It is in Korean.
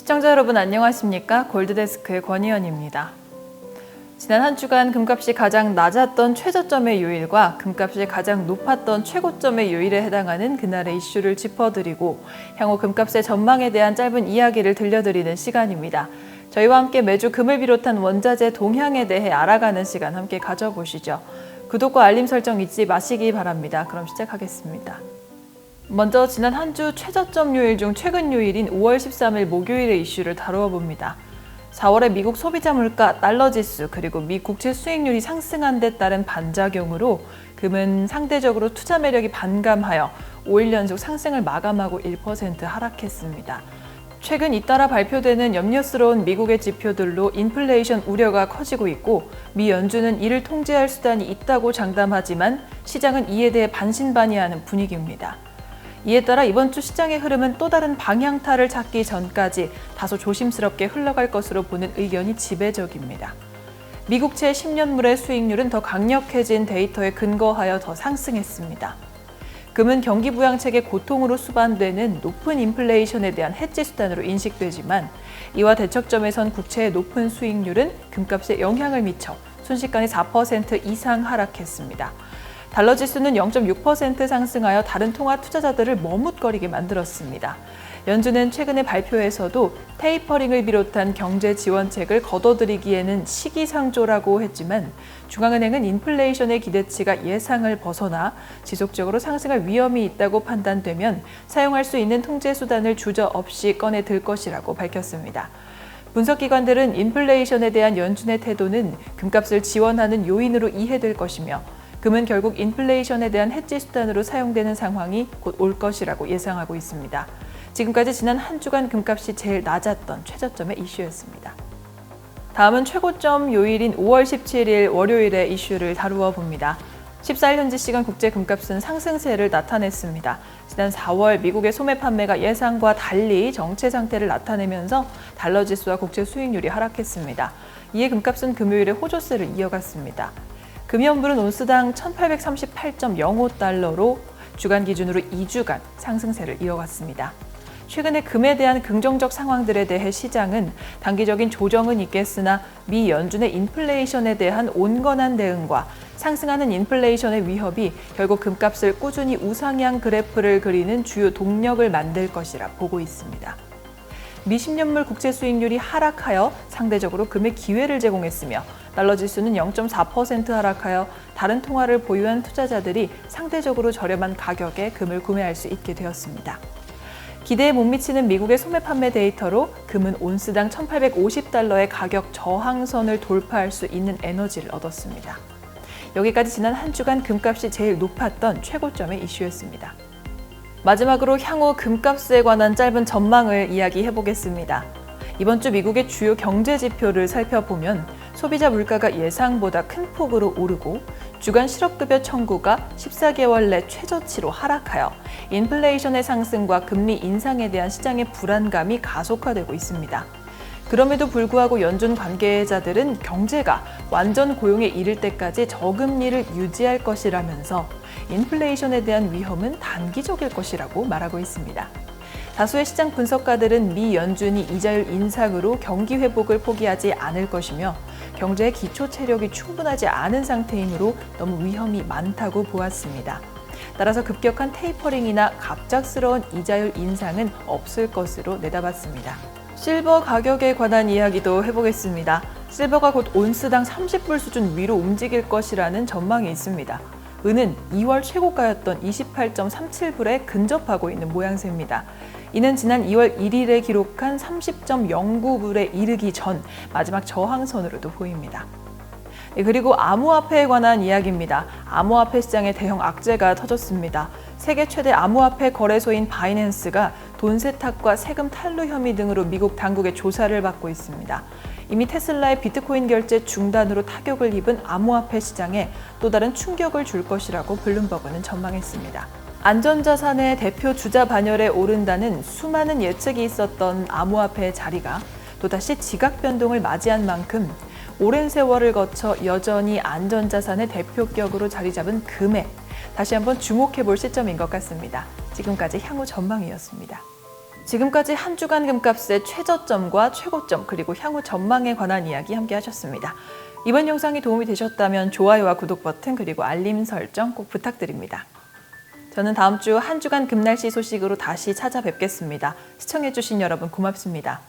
시청자 여러분 안녕하십니까? 골드데스크의 권희연입니다. 지난 한 주간 금값이 가장 낮았던 최저점의 요일과 금값이 가장 높았던 최고점의 요일에 해당하는 그날의 이슈를 짚어드리고 향후 금값의 전망에 대한 짧은 이야기를 들려드리는 시간입니다. 저희와 함께 매주 금을 비롯한 원자재 동향에 대해 알아가는 시간 함께 가져보시죠. 구독과 알림 설정 잊지 마시기 바랍니다. 그럼 시작하겠습니다. 먼저 지난 한 주 최저점 요일 중 최근 요일인 5월 13일 목요일의 이슈를 다루어 봅니다. 4월에 미국 소비자 물가, 달러 지수, 그리고 미 국채 수익률이 상승한 데 따른 반작용으로 금은 상대적으로 투자 매력이 반감하여 5일 연속 상승을 마감하고 1% 하락했습니다. 최근 잇따라 발표되는 염려스러운 미국의 지표들로 인플레이션 우려가 커지고 있고 미 연준은 이를 통제할 수단이 있다고 장담하지만 시장은 이에 대해 반신반의하는 분위기입니다. 이에 따라 이번 주 시장의 흐름은 또 다른 방향타를 찾기 전까지 다소 조심스럽게 흘러갈 것으로 보는 의견이 지배적입니다. 미국채 10년물의 수익률은 더 강력해진 데이터에 근거하여 더 상승했습니다. 금은 경기 부양책의 고통으로 수반되는 높은 인플레이션에 대한 해지 수단으로 인식되지만 이와 대척점에선 국채의 높은 수익률은 금값에 영향을 미쳐 순식간에 4% 이상 하락했습니다. 달러 지수는 0.6% 상승하여 다른 통화 투자자들을 머뭇거리게 만들었습니다. 연준은 최근의 발표에서도 테이퍼링을 비롯한 경제 지원책을 거둬들이기에는 시기상조라고 했지만 중앙은행은 인플레이션의 기대치가 예상을 벗어나 지속적으로 상승할 위험이 있다고 판단되면 사용할 수 있는 통제 수단을 주저없이 꺼내 들 것이라고 밝혔습니다. 분석기관들은 인플레이션에 대한 연준의 태도는 금값을 지원하는 요인으로 이해될 것이며 금은 결국 인플레이션에 대한 해지 수단으로 사용되는 상황이 곧 올 것이라고 예상하고 있습니다. 지금까지 지난 한 주간 금값이 제일 낮았던 최저점의 이슈였습니다. 다음은 최고점 요일인 5월 17일 월요일의 이슈를 다루어 봅니다. 14일 현지 시간 국제 금값은 상승세를 나타냈습니다. 지난 4월 미국의 소매 판매가 예상과 달리 정체 상태를 나타내면서 달러 지수와 국채 수익률이 하락했습니다. 이에 금값은 금요일에 호조세를 이어갔습니다. 금연물은 온스당 1838.05달러로 주간 기준으로 2주간 상승세를 이어갔습니다. 최근에 금에 대한 긍정적 상황들에 대해 시장은 단기적인 조정은 있겠으나 미 연준의 인플레이션에 대한 온건한 대응과 상승하는 인플레이션의 위협이 결국 금값을 꾸준히 우상향 그래프를 그리는 주요 동력을 만들 것이라 보고 있습니다. 미 10년물 국채 수익률이 하락하여 상대적으로 금에 기회를 제공했으며 달러 지수는 0.4% 하락하여 다른 통화를 보유한 투자자들이 상대적으로 저렴한 가격에 금을 구매할 수 있게 되었습니다. 기대에 못 미치는 미국의 소매 판매 데이터로 금은 온스당 1850달러의 가격 저항선을 돌파할 수 있는 에너지를 얻었습니다. 여기까지 지난 한 주간 금값이 제일 높았던 최고점의 이슈였습니다. 마지막으로 향후 금값에 관한 짧은 전망을 이야기해 보겠습니다. 이번 주 미국의 주요 경제 지표를 살펴보면 소비자 물가가 예상보다 큰 폭으로 오르고 주간 실업급여 청구가 14개월 내 최저치로 하락하여 인플레이션의 상승과 금리 인상에 대한 시장의 불안감이 가속화되고 있습니다. 그럼에도 불구하고 연준 관계자들은 경제가 완전 고용에 이를 때까지 저금리를 유지할 것이라면서 인플레이션에 대한 위험은 단기적일 것이라고 말하고 있습니다. 다수의 시장 분석가들은 미 연준이 이자율 인상으로 경기 회복을 포기하지 않을 것이며 경제의 기초 체력이 충분하지 않은 상태이므로 너무 위험이 많다고 보았습니다. 따라서 급격한 테이퍼링이나 갑작스러운 이자율 인상은 없을 것으로 내다봤습니다. 실버 가격에 관한 이야기도 해보겠습니다. 실버가 곧 온스당 30불 수준 위로 움직일 것이라는 전망이 있습니다. 은은 2월 최고가였던 28.37불에 근접하고 있는 모양새입니다. 이는 지난 2월 1일에 기록한 30.09불에 이르기 전 마지막 저항선으로도 보입니다. 그리고 암호화폐에 관한 이야기입니다. 암호화폐 시장에 대형 악재가 터졌습니다. 세계 최대 암호화폐 거래소인 바이낸스가 돈 세탁과 세금 탈루 혐의 등으로 미국 당국의 조사를 받고 있습니다. 이미 테슬라의 비트코인 결제 중단으로 타격을 입은 암호화폐 시장에 또 다른 충격을 줄 것이라고 블룸버그는 전망했습니다. 안전자산의 대표 주자 반열에 오른다는 수많은 예측이 있었던 암호화폐의 자리가 또다시 지각 변동을 맞이한 만큼 오랜 세월을 거쳐 여전히 안전자산의 대표격으로 자리 잡은 금에 다시 한번 주목해 볼 시점인 것 같습니다. 지금까지 향후 전망이었습니다. 지금까지 한 주간 금값의 최저점과 최고점 그리고 향후 전망에 관한 이야기 함께 하셨습니다. 이번 영상이 도움이 되셨다면 좋아요와 구독 버튼 그리고 알림 설정 꼭 부탁드립니다. 저는 다음 주 한 주간 금날씨 소식으로 다시 찾아뵙겠습니다. 시청해주신 여러분 고맙습니다.